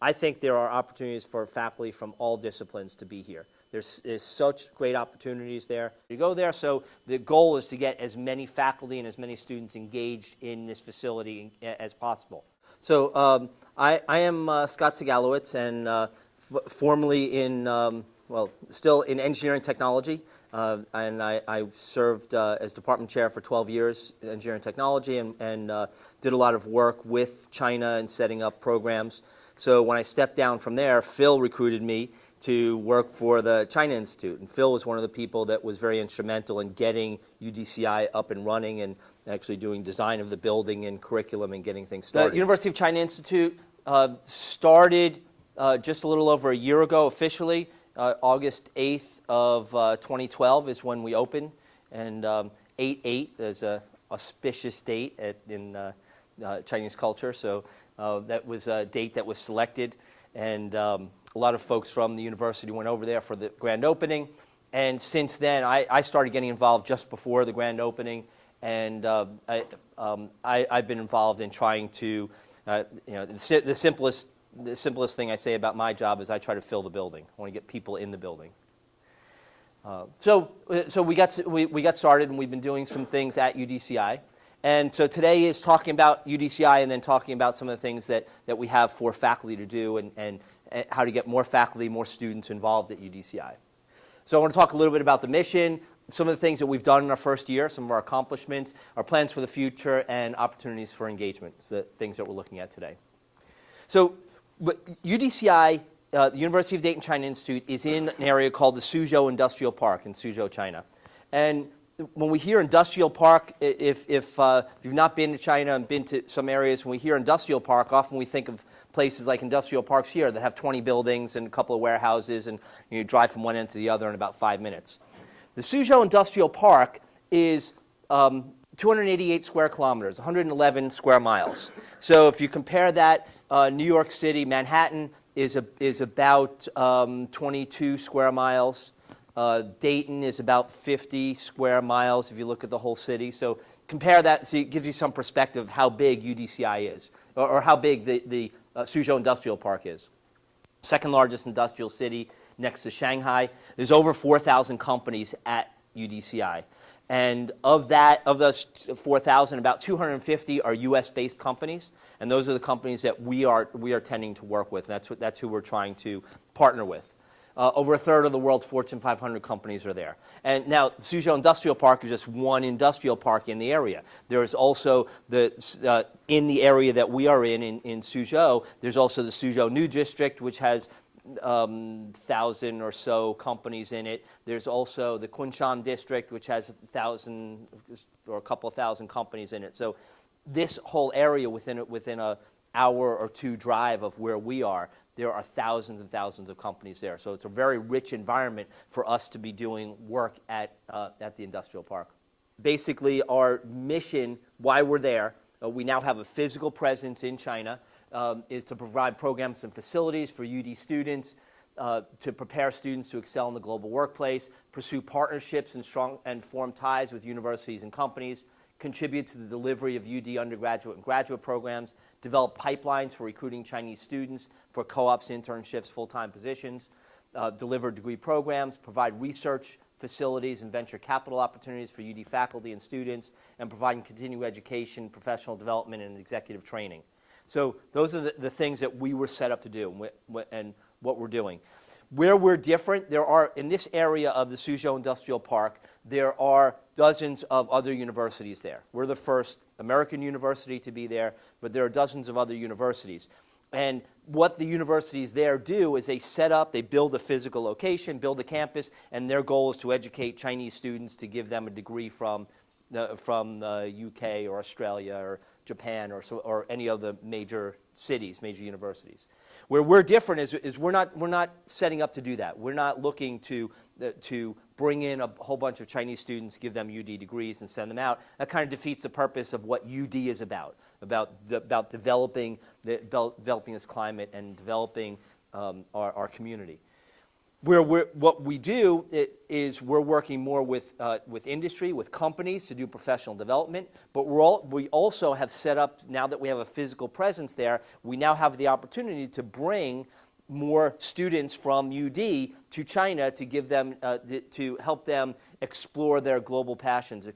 I think there are opportunities for faculty from all disciplines to be here. There's such great opportunities there. You go there, so the goal is to get as many faculty and as many students engaged in this facility as possible. So I am Scott Segalewitz, and formerly in, well, still in engineering technology, and I served as department chair for 12 years in engineering technology, and did a lot of work with China and setting up programs. So when I stepped down from there, Phil recruited me to work for the China Institute. And Phil was one of the people that was very instrumental in getting UDCI up and running and actually doing design of the building and curriculum and getting things started. The University of China Institute started just a little over a year ago officially. August 8th of 2012 is when we opened. And 8/8 is an auspicious date in Chinese culture. So that was a date that was selected. And a lot of folks from the university went over there for the grand opening. And since then, I started getting involved just before the grand opening. And I've been involved in trying to, the simplest thing I say about my job is I try to fill the building. I want to get people in the building. So we got started, and we've been doing some things at UDCI. And so today is talking about UDCI and then talking about some of the things that we have for faculty to do and how to get more faculty, more students involved at UDCI. So I want to talk a little bit about the mission, some of the things that we've done in our first year, some of our accomplishments, our plans for the future, and opportunities for engagement, so the things that we're looking at today. So UDCI, the University of Dayton China Institute, is in an area called the Suzhou Industrial Park in Suzhou, China. And when we hear industrial park, if you've not been to China and been to some areas, when we hear industrial park, often we think of places like industrial parks here that have 20 buildings and a couple of warehouses, and you drive from one end to the other in about 5 minutes. The Suzhou Industrial Park is 288 square kilometers, 111 square miles. So if you compare that, New York City, Manhattan is about 22 square miles. Dayton is about 50 square miles if you look at the whole city. So compare that, so it gives you some perspective of how big UDCI is, or how big the Suzhou Industrial Park is. Second largest industrial city next to Shanghai. There's over 4,000 companies at UDCI. And of those 4,000, about 250 are U.S.-based companies, and those are the companies that we are tending to work with. That's who we're trying to partner with. Over a third of the world's Fortune 500 companies are there. And now, the Suzhou Industrial Park is just one industrial park in the area. There is also, in the area that we are in Suzhou, there's also the Suzhou New District, which has 1,000 or so companies in it. There's also the Kunshan District, which has 1,000 or a couple of thousand companies in it. So this whole area within an hour or two drive of where we are, there are thousands and thousands of companies there. So it's a very rich environment for us to be doing work at the industrial park. Basically, our mission, why we're there, we now have a physical presence in China, is to provide programs and facilities for UD students, to prepare students to excel in the global workplace, pursue partnerships and form ties with universities and companies, contribute to the delivery of UD undergraduate and graduate programs, develop pipelines for recruiting Chinese students for co-ops, internships, full-time positions, deliver degree programs, provide research facilities and venture capital opportunities for UD faculty and students, and providing continuing education, professional development, and executive training. So those are the things that we were set up to do and what we're doing. Where we're different, there are, in this area of the Suzhou Industrial Park, there are dozens of other universities there. We're the first American university to be there, but there are dozens of other universities. And what the universities there do is they set up, they build a physical location, build a campus, and their goal is to educate Chinese students to give them a degree from the UK or Australia or Japan or any other major cities, major universities. Where we're different is we're not setting up to do that. We're not looking to bring in a whole bunch of Chinese students, give them UD degrees, and send them out. That kind of defeats the purpose of what UD is about developing this climate and developing our community. What we do is we're working more with industry, with companies to do professional development, but we also have set up, now that we have a physical presence there, we now have the opportunity to bring more students from UD to China to give them, to help them explore their global passions,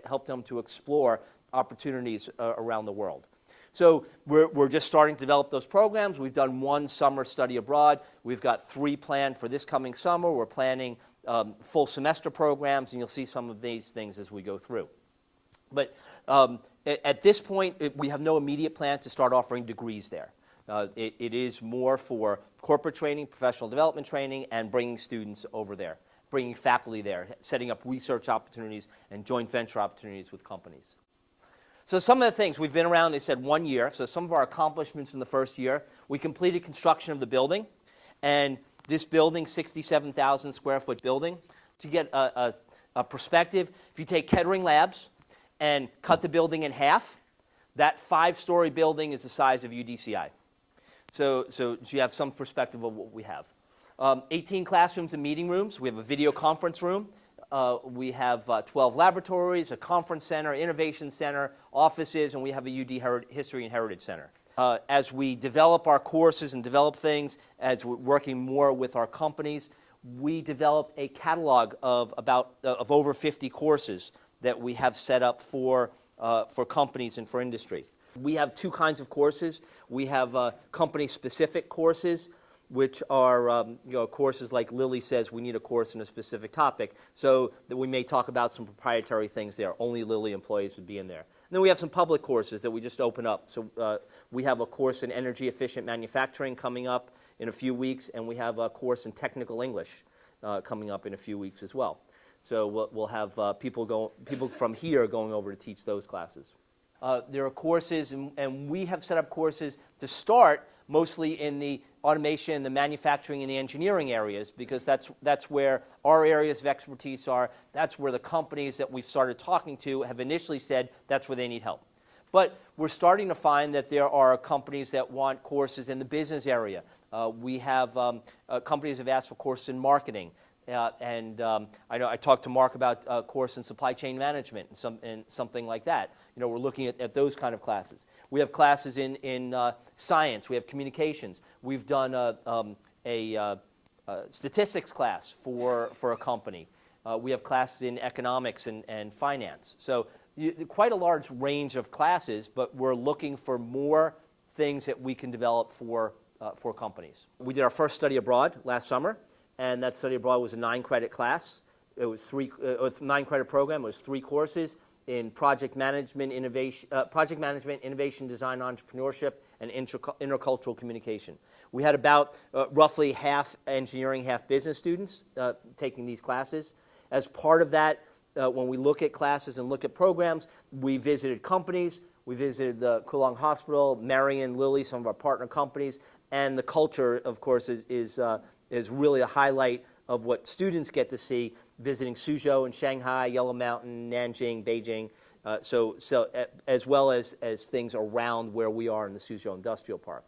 help them to explore opportunities around the world. So we're just starting to develop those programs. We've done one summer study abroad. We've got 3 planned for this coming summer. We're planning full semester programs, and you'll see some of these things as we go through. But at this point, we have no immediate plan to start offering degrees there. It is more for corporate training, professional development training, and bringing students over there, bringing faculty there, setting up research opportunities and joint venture opportunities with companies. So some of the things, we've been around, they said 1 year, so some of our accomplishments in the first year, we completed construction of the building, and this building, 67,000 square foot building, to get a perspective, if you take Kettering Labs and cut the building in half, that 5-story building is the size of UDCI. So you have some perspective of what we have. 18 classrooms and meeting rooms. We have a video conference room. We have 12 laboratories, a conference center, innovation center, offices, and we have a UD History and Heritage Center. As we develop our courses and develop things, as we're working more with our companies, we developed a catalog of over 50 courses that we have set up for companies and for industry. We have 2 kinds of courses. We have company-specific courses, which are courses like Lily says we need a course in a specific topic, so that we may talk about some proprietary things there. Only Lily employees would be in there. And then we have some public courses that we just open up. So we have a course in energy-efficient manufacturing coming up in a few weeks, and we have a course in technical English coming up in a few weeks as well. So we'll have people from here going over to teach those classes. There are courses, and we have set up courses to start mostly in the automation, the manufacturing, and the engineering areas, because that's where our areas of expertise are. That's where the companies that we've started talking to have initially said that's where they need help. But we're starting to find that there are companies that want courses in the business area. We have companies have asked for courses in marketing. I know I talked to Mark about a course in supply chain management and something like that. We're looking at those kind of classes. We have classes in science. We have communications. We've done a statistics class for a company. We have classes in economics and finance. So quite a large range of classes, but we're looking for more things that we can develop for companies. We did our first study abroad last summer. And that study abroad was a 9-credit class. It was 9-credit program. It was 3 courses in project management, innovation, design, entrepreneurship, and intercultural communication. We had about roughly half engineering, half business students taking these classes. As part of that, when we look at classes and look at programs, we visited companies. We visited the Kulong Hospital, Marion, Lilly, some of our partner companies, and the culture, of course, is really a highlight of what students get to see visiting Suzhou and Shanghai, Yellow Mountain, Nanjing, Beijing, as well as things around where we are in the Suzhou Industrial Park.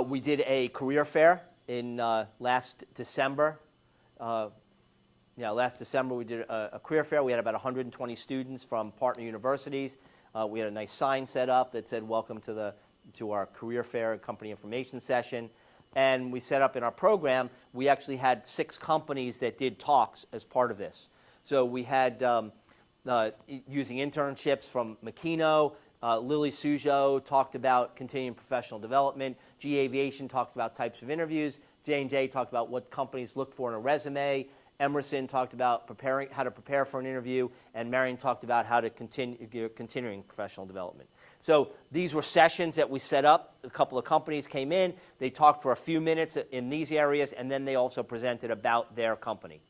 We did a career fair in last December. Last December we did a career fair. We had about 120 students from partner universities. We had a nice sign set up that said, "Welcome to our career fair and company information session." And we set up in our program, we actually had 6 companies that did talks as part of this. So we had using internships from Makino, Lily Suzhou talked about continuing professional development, G Aviation talked about types of interviews, J&J talked about what companies look for in a resume, Emerson talked about how to prepare for an interview, and Marion talked about how to continuing professional development. So these were sessions that we set up. A couple of companies came in. They talked for a few minutes in these areas, and then they also presented about their company.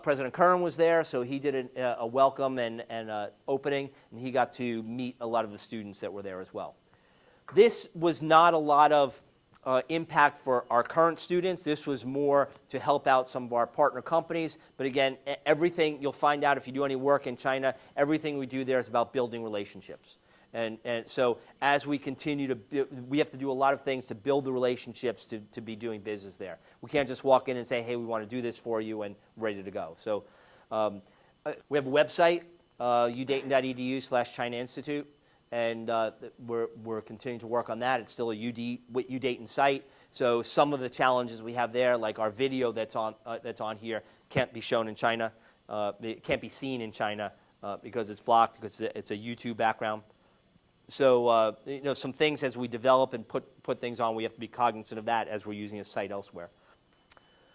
President Curran was there, so he did a welcome and opening, and he got to meet a lot of the students that were there as well. This was not a lot of impact for our current students. This was more to help out some of our partner companies. But again, everything you'll find out if you do any work in China, everything we do there is about building relationships. And so as we continue to, we have to do a lot of things to build the relationships to be doing business there. We can't just walk in and say, hey, we want to do this for you and we're ready to go. So we have a website, udayton.edu/China Institute, and we're continuing to work on that. It's still a U Dayton site. So some of the challenges we have there, like our video that's on here, can't be shown in China. It can't be seen in China because it's blocked, because it's a YouTube background. So some things as we develop and put things on, we have to be cognizant of that as we're using a site elsewhere.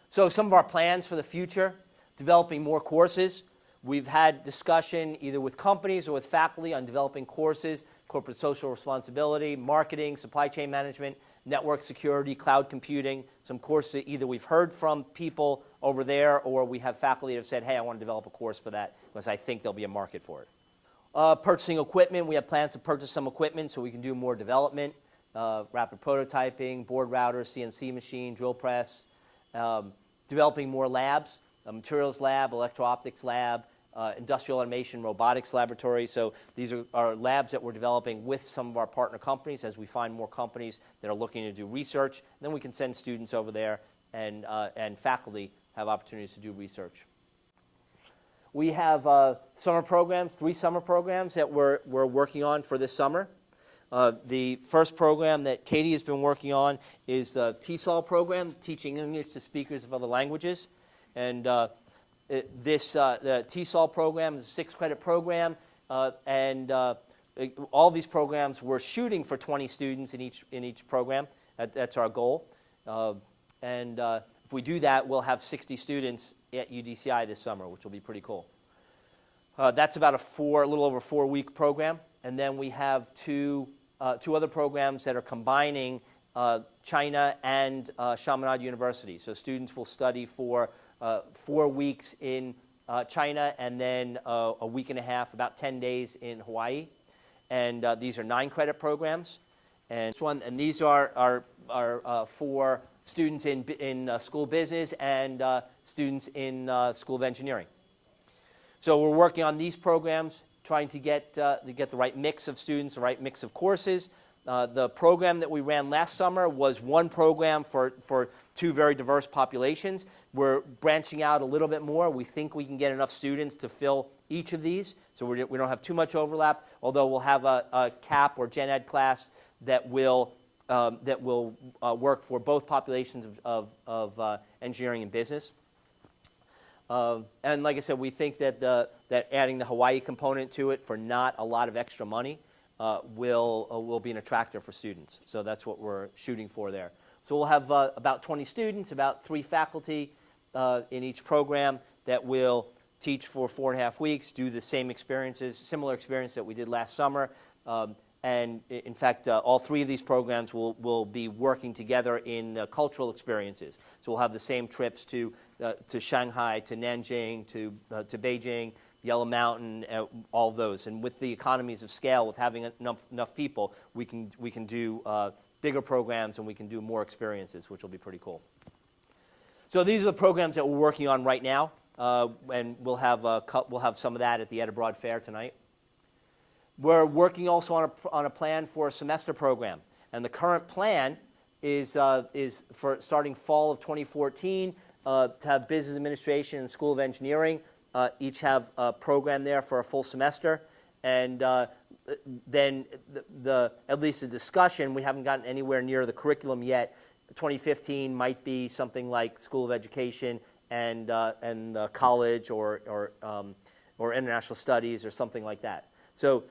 So some of our plans for the future: developing more courses. We've had discussion either with companies or with faculty on developing courses: corporate social responsibility, marketing, supply chain management, network security, cloud computing. Some courses that either we've heard from people over there or we have faculty that have said, hey, I want to develop a course for that because I think there'll be a market for it. Purchasing equipment. We have plans to purchase some equipment so we can do more development, rapid prototyping, board router, CNC machine, drill press. Developing more labs, a materials lab, electro-optics lab, industrial automation, robotics laboratory. So these are labs that we're developing with some of our partner companies as we find more companies that are looking to do research. And then we can send students over there, and faculty have opportunities to do research. We have summer programs, 3 summer programs that we're working on for this summer. The first program that Katie has been working on is the TESOL program, Teaching English to Speakers of Other Languages. And the TESOL program is a 6-credit program, and all these programs we're shooting for 20 students in each program. That's our goal. If we do that, we'll have 60 students at UDCI this summer, which will be pretty cool. That's about a little over 4-week program. And then we have two other programs that are combining China and Chaminade University. So students will study for 4 weeks in China and then a week and a half, about 10 days in Hawaii. And these are 9-credit programs. And these are for students in school business and students in School of Engineering. So we're working on these programs, trying to get the right mix of students, the right mix of courses. The program that we ran last summer was one program for 2 very diverse populations. We're branching out a little bit more. We think we can get enough students to fill each of these, so we don't have too much overlap, although we'll have a CAP or Gen Ed class that will work for both populations of engineering and business. And like I said, we think that adding the Hawaii component to it for not a lot of extra money will be an attractor for students. So that's what we're shooting for there. So we'll have about 20 students, about 3 faculty in each program that will teach for 4.5 weeks, do the same experiences, similar experience that we did last summer. And in fact, all 3 of these programs will be working together in cultural experiences. So we'll have the same trips to Shanghai, to Nanjing, to Beijing, Yellow Mountain, all of those. And with the economies of scale, with having enough people, we can do bigger programs and we can do more experiences, which will be pretty cool. So these are the programs that we're working on right now, and we'll have some of that at the Ed Abroad Fair tonight. We're working also on a plan for a semester program, and the current plan is for starting fall of 2014 to have business administration and School of Engineering each have a program there for a full semester, and then at least the discussion, we haven't gotten anywhere near the curriculum yet. 2015 might be something like School of Education and college or international studies or something like that. So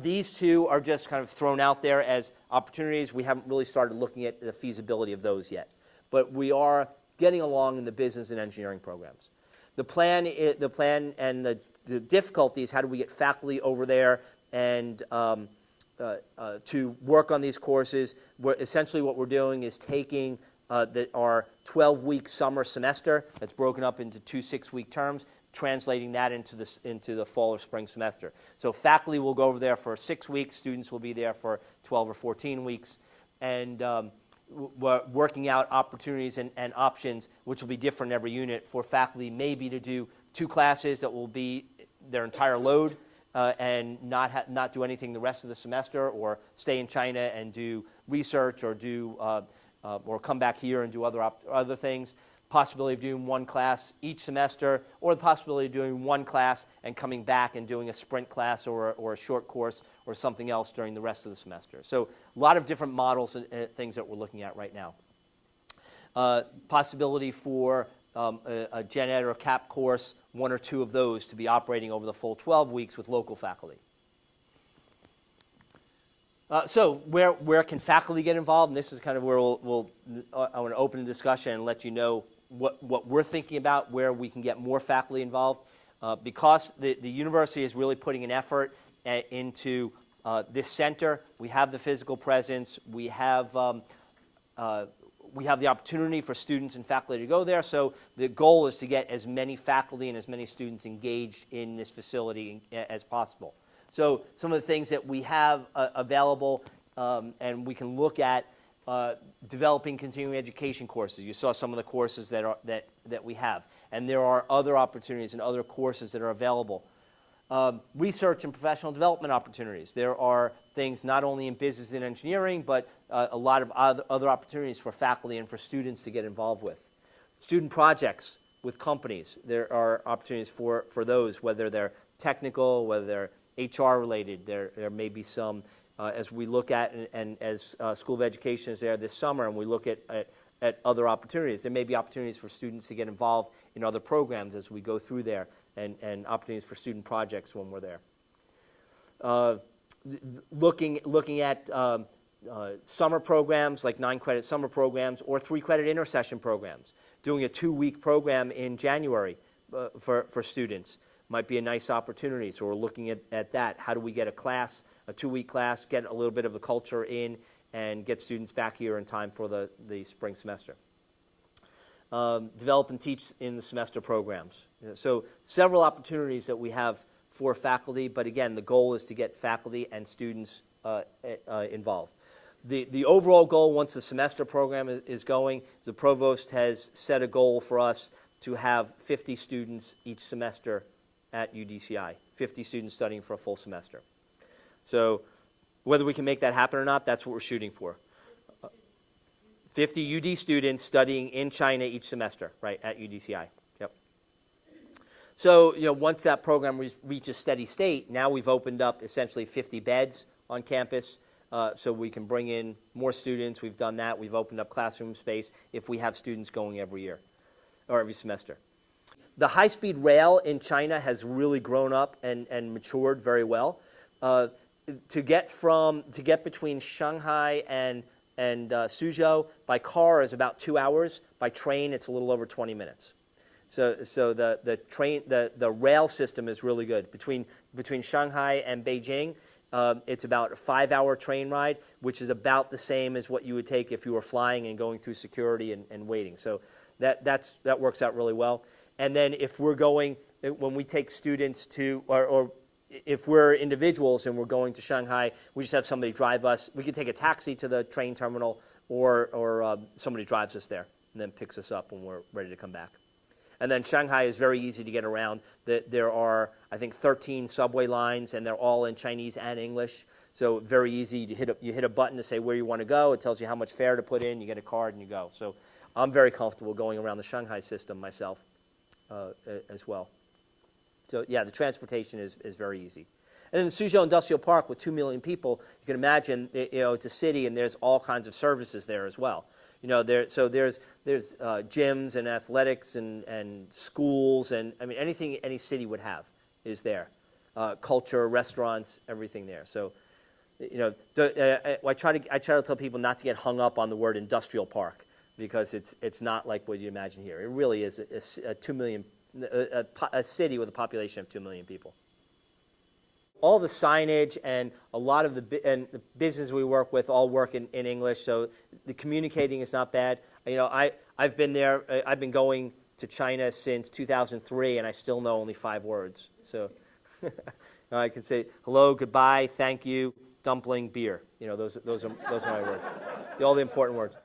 these 2 are just kind of thrown out there as opportunities. We haven't really started looking at the feasibility of those yet. But we are getting along in the business and engineering programs. The plan and the difficulty is how do we get faculty over there and to work on these courses. Essentially what we're doing is taking our 12-week summer semester that's broken up into 2 6-week terms, translating that into the fall or spring semester. So faculty will go over there for 6 weeks, students will be there for 12 or 14 weeks, and we're working out opportunities and options, which will be different in every unit, for faculty maybe to do 2 classes that will be their entire load, and not do anything the rest of the semester, or stay in China and do research, or or come back here and do other things. Possibility of doing one class each semester, or the possibility of doing one class and coming back and doing a sprint class or a short course or something else during the rest of the semester. So a lot of different models and things that we're looking at right now. Possibility for a gen ed or CAP course, one or two of those to be operating over the full 12 weeks with local faculty. So where can faculty get involved? And this is kind of where I want to open the discussion and let you know what we're thinking about, where we can get more faculty involved. Because the university is really putting an effort into this center. We have the physical presence. We have the opportunity for students and faculty to go there. So the goal is to get as many faculty and as many students engaged in this facility as possible. So some of the things that we have available, and we can look at developing continuing education courses. You saw some of the courses that we have. And there are other opportunities and other courses that are available. Research and professional development opportunities. There are things not only in business and engineering, but a lot of other opportunities for faculty and for students to get involved with. Student projects with companies. There are opportunities for those, whether they're technical, whether they're HR related. There may be some, as we look at, and as School of Education is there this summer, and we look at other opportunities. There may be opportunities for students to get involved in other programs as we go through there, and opportunities for student projects when we're there. Looking at summer programs, like 9-credit summer programs, or 3-credit intercession programs. Doing a 2-week program in January for students might be a nice opportunity. So we're looking at that. How do we get a 2-week class, get a little bit of the culture in, and get students back here in time for the spring semester. Develop and teach in the semester programs. So several opportunities that we have for faculty, but again, the goal is to get faculty and students involved. The overall goal, once the semester program is going, the provost has set a goal for us to have 50 students each semester at UDCI, 50 students studying for a full semester. So whether we can make that happen or not, that's what we're shooting for. 50 UD students studying in China each semester, right, at UDCI. Yep. So, once that program reaches steady state, now we've opened up essentially 50 beds on campus, so we can bring in more students. We've done that. We've opened up classroom space if we have students going every year or every semester. The high-speed rail in China has really grown up and matured very well. To get between Shanghai and Suzhou by car is about 2 hours. By train, it's a little over 20 minutes. So the rail system is really good. Between Shanghai and Beijing, it's about a 5-hour train ride, which is about the same as what you would take if you were flying and going through security and waiting. So that works out really well. And then if we're going, when we take students to, or if we're individuals and we're going to Shanghai, we just have somebody drive us. We could take a taxi to the train terminal, or somebody drives us there and then picks us up when we're ready to come back. And then Shanghai is very easy to get around. There are, I think, 13 subway lines, and they're all in Chinese and English. So very easy. You hit a button to say where you want to go. It tells you how much fare to put in. You get a card and you go. So I'm very comfortable going around the Shanghai system myself as well. So yeah, the transportation is very easy. And in the Suzhou Industrial Park with 2 million people, you can imagine, it's a city and there's all kinds of services there as well. So there's gyms and athletics and schools, and I mean anything any city would have is there. Culture, restaurants, everything there. So I try to tell people not to get hung up on the word industrial park, because it's not like what you imagine here. It really is a 2 million. A city with a population of 2 million people. All the signage and a lot of the business we work with all work in English, so the communicating is not bad. I've been there. I've been going to China since 2003, and I still know only 5 words. So I can say hello, goodbye, thank you, dumpling, beer. Those are my words. All the important words.